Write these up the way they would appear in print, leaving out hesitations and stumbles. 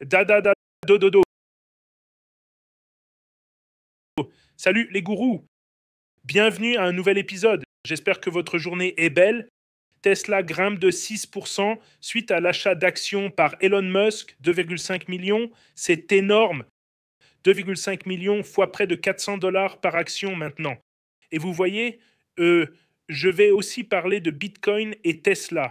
Da da da do do do. Salut les gourous. Bienvenue à un nouvel épisode. J'espère que votre journée est belle. Tesla grimpe de 6% suite à l'achat d'actions par Elon Musk, 2,5 millions. C'est énorme. 2,5 millions fois près de 400 dollars par action maintenant. Et vous voyez, je vais aussi parler de Bitcoin et Tesla.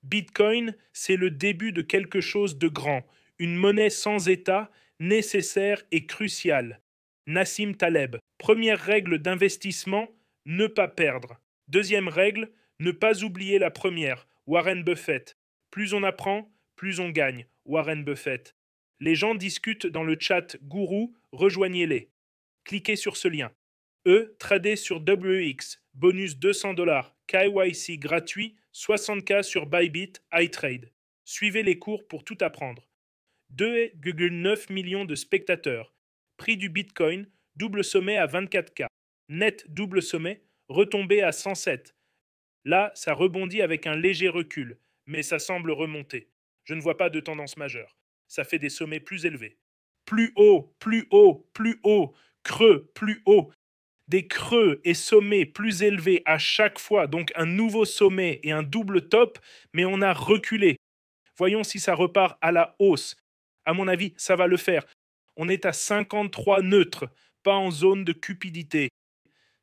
Bitcoin, c'est le début de quelque chose de grand, une monnaie sans État, nécessaire et cruciale. Nassim Taleb. Première règle d'investissement, ne pas perdre. Deuxième règle, ne pas oublier la première. Warren Buffett. Plus on apprend, plus on gagne. Warren Buffett. Les gens discutent dans le chat Gourou, rejoignez-les. Cliquez sur ce lien. Tradez sur WX, bonus 200 dollars, KYC gratuit, 60K sur Bybit, iTrade. Suivez les cours pour tout apprendre. 2,9 millions de spectateurs. Prix du Bitcoin, double sommet à 24K. Net double sommet, retombé à 107. Là, ça rebondit avec un léger recul, mais ça semble remonter. Je ne vois pas de tendance majeure. Ça fait des sommets plus élevés. Plus haut, plus haut, plus haut, creux, plus haut. Des creux et sommets plus élevés à chaque fois, donc un nouveau sommet et un double top, mais on a reculé. Voyons si ça repart à la hausse. À mon avis, ça va le faire. On est à 53 neutres, pas en zone de cupidité.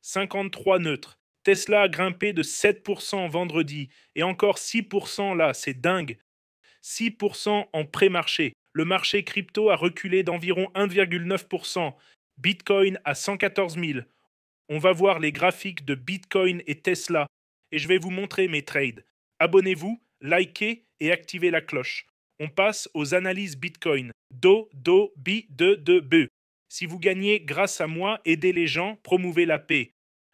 53 neutres. Tesla a grimpé de 7% vendredi et encore 6% là, c'est dingue. 6% en pré-marché. Le marché crypto a reculé d'environ 1,9%. Bitcoin à 114 000. On va voir les graphiques de Bitcoin et Tesla et je vais vous montrer mes trades. Abonnez-vous, likez et activez la cloche. On passe aux analyses Bitcoin. Bi, de, bu. Si vous gagnez grâce à moi, aidez les gens, promouvez la paix.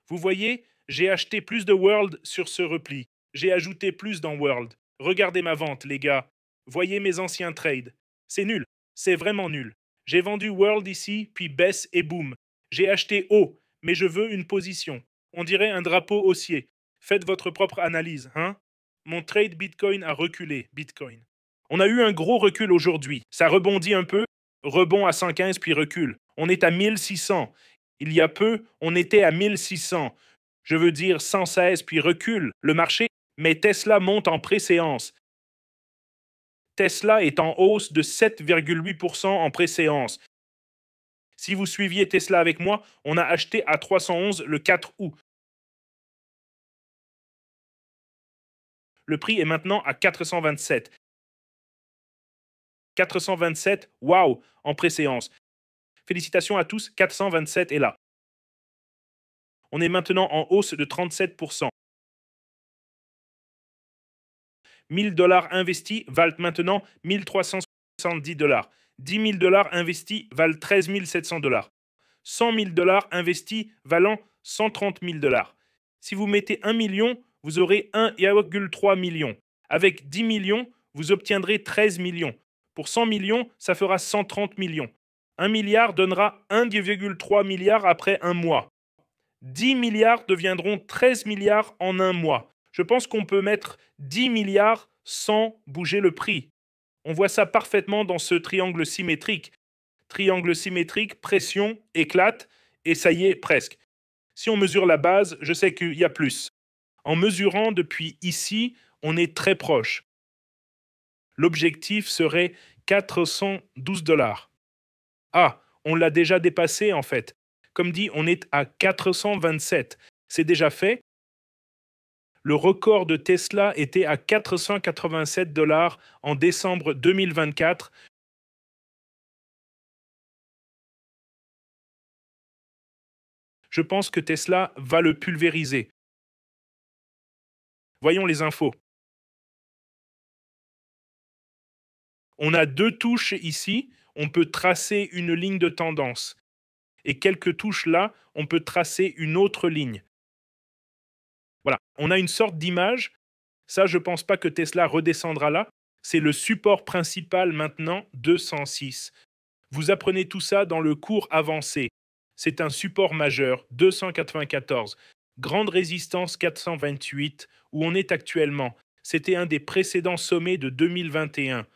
Vous voyez, j'ai acheté plus de World sur ce repli. J'ai ajouté plus dans World. Regardez ma vente, les gars. Voyez mes anciens trades. C'est nul. C'est vraiment nul. J'ai vendu World ici, puis baisse et boom. J'ai acheté haut, mais je veux une position. On dirait un drapeau haussier. Faites votre propre analyse, hein? Mon trade Bitcoin a reculé, Bitcoin. On a eu un gros recul aujourd'hui. Ça rebondit un peu, rebond à 115 puis recule. On est à 1600. Il y a peu, on était à 1600. Je veux dire 116 puis recule le marché, mais Tesla monte en préséance. Tesla est en hausse de 7,8% en préséance. Si vous suiviez Tesla avec moi, on a acheté à 311 le 4 août. Le prix est maintenant à 427. 427, waouh, en préséance. Félicitations à tous, 427 est là. On est maintenant en hausse de 37%. 1000 dollars investis valent maintenant 1370 dollars. 10 000 dollars investis valent 13 700 dollars. 100 000 dollars investis valant 130 000 dollars. Si vous mettez 1 million, vous aurez 1,3 million. Avec 10 millions, vous obtiendrez 13 millions. Pour 100 millions, ça fera 130 millions. 1 milliard donnera 1,3 milliard après un mois. 10 milliards deviendront 13 milliards en un mois. Je pense qu'on peut mettre 10 milliards sans bouger le prix. On voit ça parfaitement dans ce triangle symétrique. Triangle symétrique, pression, éclate, et ça y est, presque. Si on mesure la base, je sais qu'il y a plus. En mesurant depuis ici, on est très proche. L'objectif serait 412 dollars. Ah, on l'a déjà dépassé en fait. Comme dit, on est à 427. C'est déjà fait. Le record de Tesla était à 487 dollars en décembre 2024. Je pense que Tesla va le pulvériser. Voyons les infos. On a deux touches ici. On peut tracer une ligne de tendance. Et quelques touches là, on peut tracer une autre ligne. Voilà, on a une sorte d'image. Ça, je ne pense pas que Tesla redescendra là. C'est le support principal maintenant, 206. Vous apprenez tout ça dans le cours avancé. C'est un support majeur, 294. Grande résistance, 428, où on est actuellement. C'était un des précédents sommets de 2021.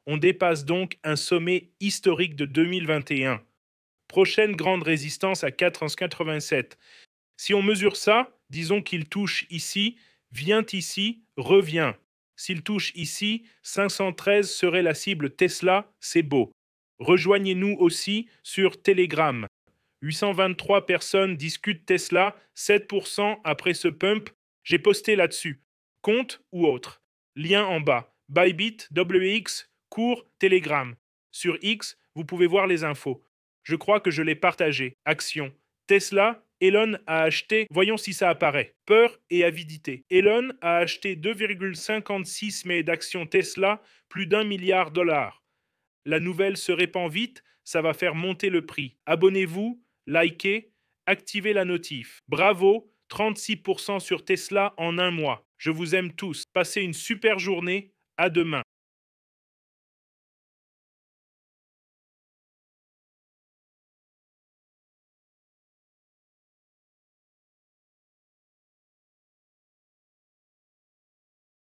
On dépasse donc un sommet historique de 2021. Prochaine grande résistance à 4,87. Si on mesure ça, disons qu'il touche ici, vient ici, revient. S'il touche ici, 513 serait la cible Tesla, c'est beau. Rejoignez-nous aussi sur Telegram. 823 personnes discutent Tesla, 7% après ce pump. J'ai posté là-dessus. Compte ou autre. Lien en bas. Bybit, WX, cours, Telegram. Sur X, vous pouvez voir les infos. Je crois que je l'ai partagé. Action. Tesla, Elon a acheté, voyons si ça apparaît, peur et avidité. Elon a acheté 2,56 mai d'actions Tesla, plus d'1 milliard de dollars. La nouvelle se répand vite, ça va faire monter le prix. Abonnez-vous, likez, activez la notif. Bravo, 36% sur Tesla en un mois. Je vous aime tous. Passez une super journée. À demain.